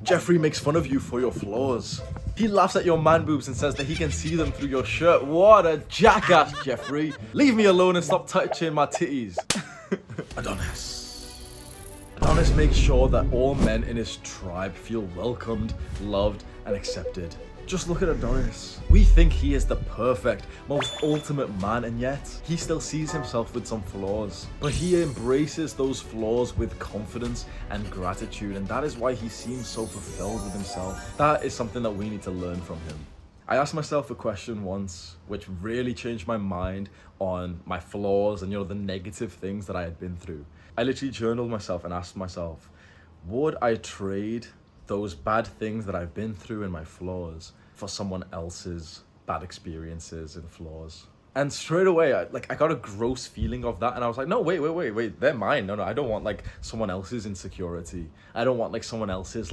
Jeffrey makes fun of you for your flaws. He laughs at your man boobs and says that he can see them through your shirt. What a jackass, Jeffrey. Leave me alone and stop touching my titties. Adonis makes sure that all men in his tribe feel welcomed, loved, and accepted. Just look at Adonis. We think he is the perfect, most ultimate man, and yet he still sees himself with some flaws. But he embraces those flaws with confidence and gratitude, and that is why he seems so fulfilled with himself. That is something that we need to learn from him. I asked myself a question once, which really changed my mind on my flaws and, the negative things that I had been through. I literally journaled myself and asked myself, would I trade those bad things that I've been through and my flaws for someone else's bad experiences and flaws? And straight away, I got a gross feeling of that, and I was like, no, wait, they're mine. No, I don't want someone else's insecurity. I don't want someone else's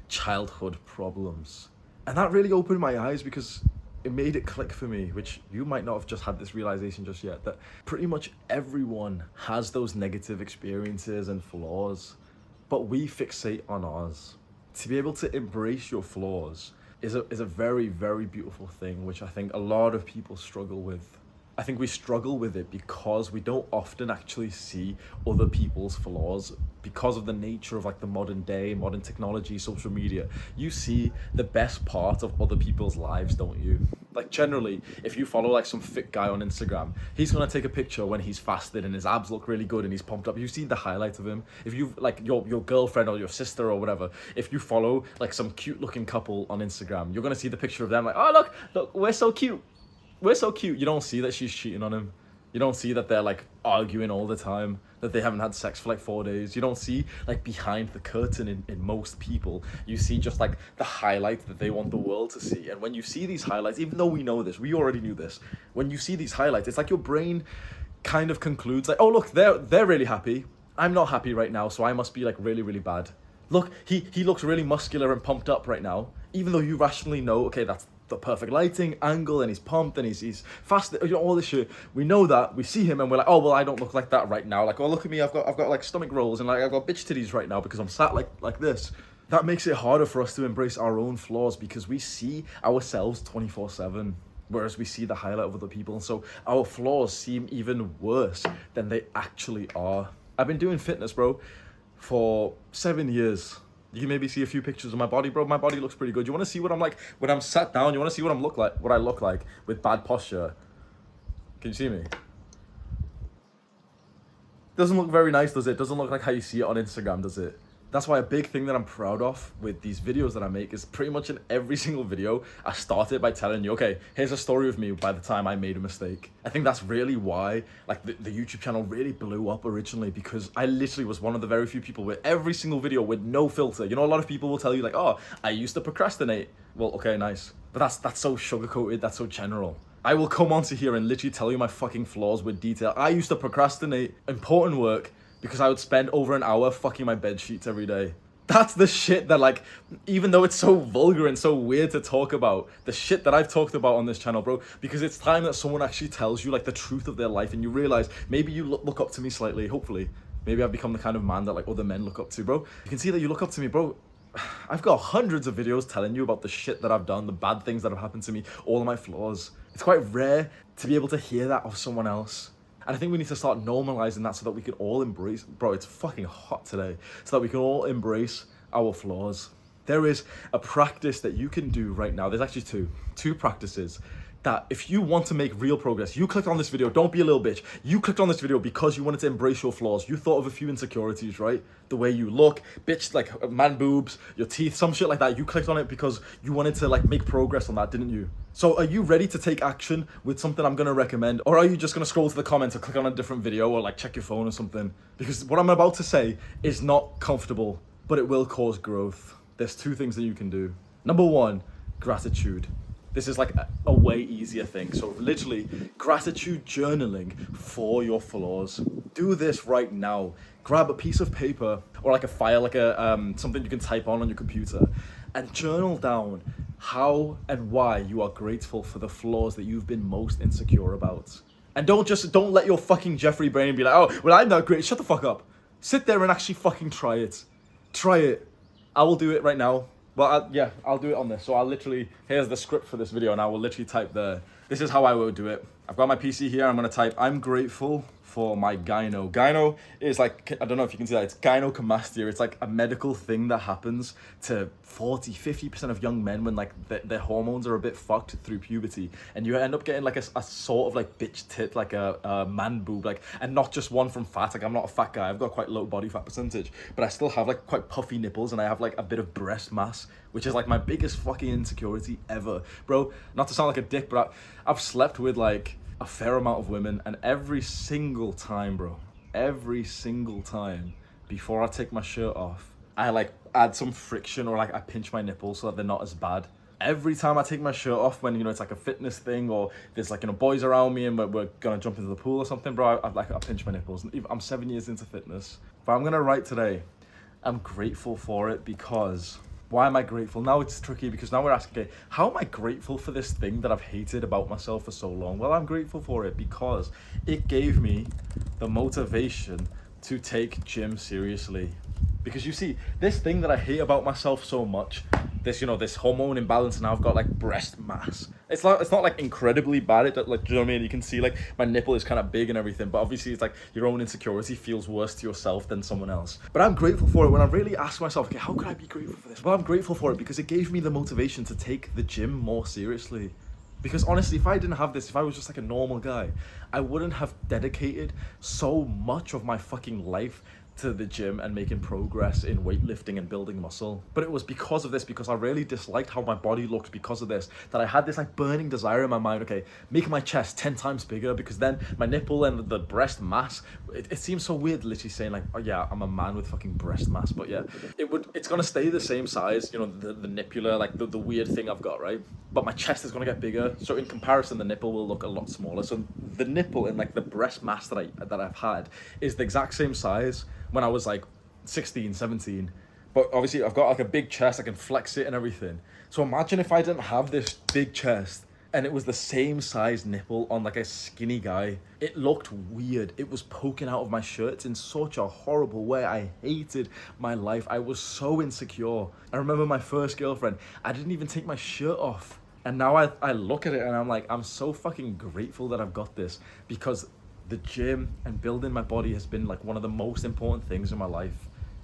childhood problems. And that really opened my eyes, because it made it click for me, which you might not have just had this realization just yet, that pretty much everyone has those negative experiences and flaws, but we fixate on ours. To be able to embrace your flaws is a very, very beautiful thing, which I think a lot of people struggle with. I think we struggle with it because we don't often actually see other people's flaws because of the nature of the modern day, modern technology, social media. You see the best part of other people's lives, don't you? Generally, if you follow some fit guy on Instagram, he's gonna take a picture when he's fasted and his abs look really good and he's pumped up. You see the highlight of him. If you your girlfriend or your sister or whatever, if you follow some cute looking couple on Instagram, you're gonna see the picture of them oh look, we're so cute. We're so cute. You don't see that she's cheating on him. You don't see that they're arguing all the time, that they haven't had sex for 4 days. You don't see behind the curtain in most people. You see just the highlight that they want the world to see. And when you see these highlights, even though we know this, we already knew this, when you see these highlights, it's your brain kind of concludes oh look, they're really happy. I'm not happy right now, so I must be really, really bad. Look, he looks really muscular and pumped up right now, even though you rationally know, okay, that's the perfect lighting, angle, and he's pumped and he's fast, all this shit. We know that, we see him and we're oh well, I don't look like that right now. Oh look at me, I've got stomach rolls and I've got bitch titties right now because I'm sat like this. That makes it harder for us to embrace our own flaws because we see ourselves 24/7. Whereas we see the highlight of other people, and so our flaws seem even worse than they actually are. I've been doing fitness, bro, for 7 years. You can maybe see a few pictures of my body, bro. My body looks pretty good. You want to see what I'm like when I'm sat down? You want to see what I look like with bad posture? Can you see me? Doesn't look very nice, does it? Doesn't look like how you see it on Instagram, does it? That's why a big thing that I'm proud of with these videos that I make is pretty much in every single video, I start it by telling you, okay, here's a story of me by the time I made a mistake. I think that's really why the YouTube channel really blew up originally, because I literally was one of the very few people with every single video with no filter. A lot of people will tell you oh, I used to procrastinate. Well, okay, nice. But that's so sugar-coated, that's so general. I will come onto here and literally tell you my fucking flaws with detail. I used to procrastinate important work because I would spend over an hour fucking my bed sheets every day. That's the shit that even though it's so vulgar and so weird to talk about, the shit that I've talked about on this channel, bro, because it's time that someone actually tells you the truth of their life and you realize maybe you look up to me slightly, hopefully. Maybe I've become the kind of man that other men look up to, bro. You can see that you look up to me, bro. I've got hundreds of videos telling you about the shit that I've done, the bad things that have happened to me, all of my flaws. It's quite rare to be able to hear that of someone else. And I think we need to start normalizing that so that we can all embrace, bro, it's fucking hot today, so that we can all embrace our flaws. There is a practice that you can do right now. There's actually two practices that if you want to make real progress, you clicked on this video, don't be a little bitch. You clicked on this video because you wanted to embrace your flaws. You thought of a few insecurities, right? The way you look, bitch, man boobs, your teeth, some shit like that. You clicked on it because you wanted to make progress on that, didn't you? So are you ready to take action with something I'm gonna recommend? Or are you just gonna scroll to the comments or click on a different video or check your phone or something? Because what I'm about to say is not comfortable, but it will cause growth. There's 2 things that you can do. Number 1, gratitude. This is a way easier thing. So literally, gratitude journaling for your flaws. Do this right now. Grab a piece of paper or a file, something you can type on your computer, and journal down how and why you are grateful for the flaws that you've been most insecure about. And don't let your fucking Jeffrey brain be oh, well, I'm not great. Shut the fuck up. Sit there and actually fucking try it. Try it. I will do it right now. Well, yeah, I'll do it on this. So I'll literally, here's the script for this video, and I will literally type this is how I will do it. I've got my PC here. I'm going to type, I'm grateful for my gyno. Gyno is like, I don't know if you can see that, it's gynecomastia. It's like a medical thing that happens to 40-50% of young men when like their hormones are a bit fucked through puberty, and you end up getting like a sort of like bitch tit, like a man boob, like, and not just one from fat. Like, I'm not a fat guy, I've got quite low body fat percentage, but I still have like quite puffy nipples, and I have like a bit of breast mass, which is like my biggest fucking insecurity ever, bro. Not to sound like a dick, but I've slept with like a fair amount of women, and every single time, bro, every single time before I take my shirt off, I like add some friction, or like I pinch my nipples so that they're not as bad. Every time I take my shirt off, when, you know, it's like a fitness thing, or there's like, you know, boys around me and we're gonna jump into the pool or something, bro, I pinch my nipples. I'm 7 years into fitness. But I'm gonna write today, I'm grateful for it because... Why am I grateful? Now it's tricky, because now we're asking, okay, how am I grateful for this thing that I've hated about myself for so long? Well, I'm grateful for it because it gave me the motivation to take gym seriously. Because you see, this thing that I hate about myself so much, this, you know, this hormone imbalance, and I've got like breast mass. It's not like incredibly bad. It, like, do you know what I mean? You can see like my nipple is kind of big and everything, but obviously it's like your own insecurity feels worse to yourself than someone else. But I'm grateful for it when I really ask myself, okay, how could I be grateful for this? Well, I'm grateful for it because it gave me the motivation to take the gym more seriously. Because honestly, if I didn't have this, if I was just like a normal guy, I wouldn't have dedicated so much of my fucking life to the gym and making progress in weightlifting and building muscle. But it was because of this, because I really disliked how my body looked because of this, that I had this like burning desire in my mind, okay, make my chest 10 times bigger, because then my nipple and the breast mass, it seems so weird literally saying like, oh yeah, I'm a man with fucking breast mass, but yeah, it's gonna stay the same size, you know, the nipple, like the weird thing I've got, right? But my chest is gonna get bigger, so in comparison the nipple will look a lot smaller. So the nipple and like the breast mass that I've had is the exact same size when I was like 16, 17. But obviously I've got like a big chest, I can flex it and everything. So imagine if I didn't have this big chest and it was the same size nipple on like a skinny guy. It looked weird. It was poking out of my shirts in such a horrible way. I hated my life. I was so insecure. I remember my first girlfriend, I didn't even take my shirt off. And now I look at it and I'm like, I'm so fucking grateful that I've got this, because the gym and building my body has been like one of the most important things in my life.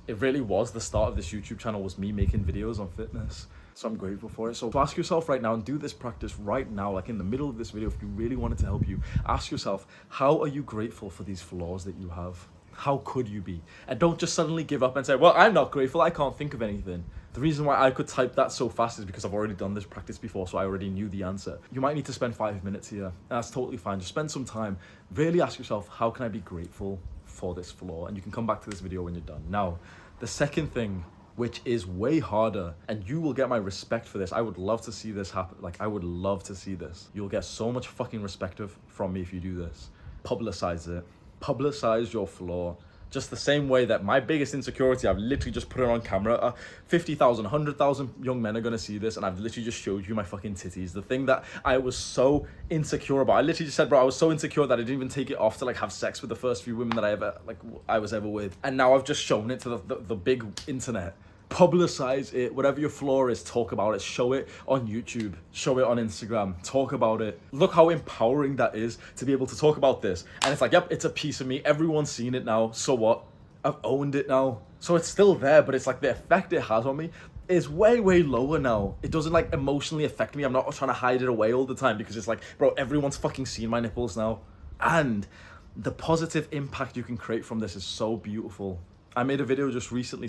It really was. The start of this YouTube channel was me making videos on fitness. So I'm grateful for it. So ask yourself right now, and do this practice right now, like in the middle of this video, if you really want it to help you, ask yourself, how are you grateful for these flaws that you have? How could you be? And don't just suddenly give up and say, well, I'm not grateful, I can't think of anything. The reason why I could type that so fast is because I've already done this practice before, so I already knew the answer. You might need to spend 5 minutes here, and that's totally fine. Just spend some time, really ask yourself, how can I be grateful for this flaw? And you can come back to this video when you're done. Now, the second thing, which is way harder, and you will get my respect for this. I would love to see this happen. Like, I would love to see this. You'll get so much fucking respect from me if you do this. Publicize it. Publicize your flaw. Just the same way that my biggest insecurity, I've literally just put it on camera. 50,000, 100,000 young men are gonna see this, and I've literally just showed you my fucking titties. The thing that I was so insecure about. I literally just said, bro, I was so insecure that I didn't even take it off to like have sex with the first few women that I was ever with. And now I've just shown it to the big internet. Publicize it. Whatever your flaw is, talk about it. Show it on YouTube, show it on Instagram, talk about it. Look how empowering that is to be able to talk about this. And it's like, yep, it's a piece of me, everyone's seen it now, so what? I've owned it now. So it's still there, but it's like the effect it has on me is way, way lower now. It doesn't like emotionally affect me. I'm not trying to hide it away all the time, because it's like, bro, everyone's fucking seen my nipples now. And the positive impact you can create from this is so beautiful. I made a video just recently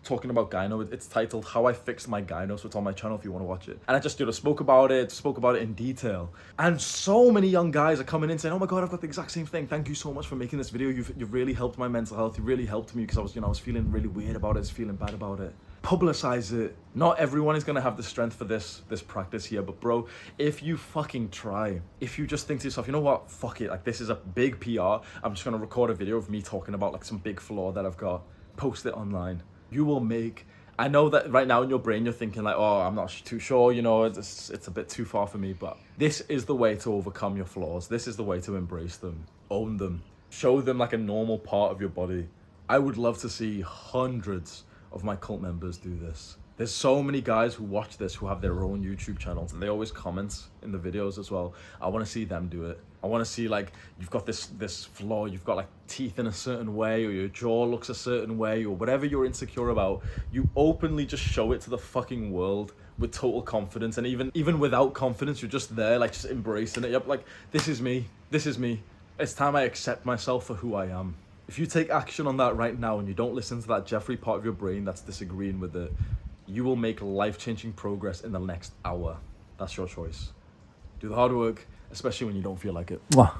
talking about gyno. It's titled How I Fixed My Gyno, so it's on my channel if you want to watch it. And I just, spoke about it in detail. And so many young guys are coming in saying, oh my God, I've got the exact same thing. Thank you so much for making this video. You've really helped my mental health. You really helped me, because I was feeling really weird about it. I was feeling bad about it. Publicize it. Not everyone is gonna have the strength for this practice here, but bro, if you fucking try, if you just think to yourself, you know what, fuck it, like this is a big PR, I'm just gonna record a video of me talking about like some big flaw that I've got, post it online. You will make, I know that right now in your brain you're thinking like, oh, I'm not too sure, it's a bit too far for me, but this is the way to overcome your flaws. This is the way to embrace them, own them, show them like a normal part of your body. I would love to see hundreds of my cult members do this. There's so many guys who watch this who have their own YouTube channels, and they always comment in the videos as well. I want to see them do it. I want to see, like, you've got this flaw, you've got like teeth in a certain way, or your jaw looks a certain way, or whatever you're insecure about. You openly just show it to the fucking world with total confidence, and even without confidence, you're just there, like, just embracing it. Yep, like, this is me. This is me. It's time I accept myself for who I am. If you take action on that right now and you don't listen to that Jeffrey part of your brain that's disagreeing with it, you will make life-changing progress in the next hour. That's your choice. Do the hard work, especially when you don't feel like it. Mwah.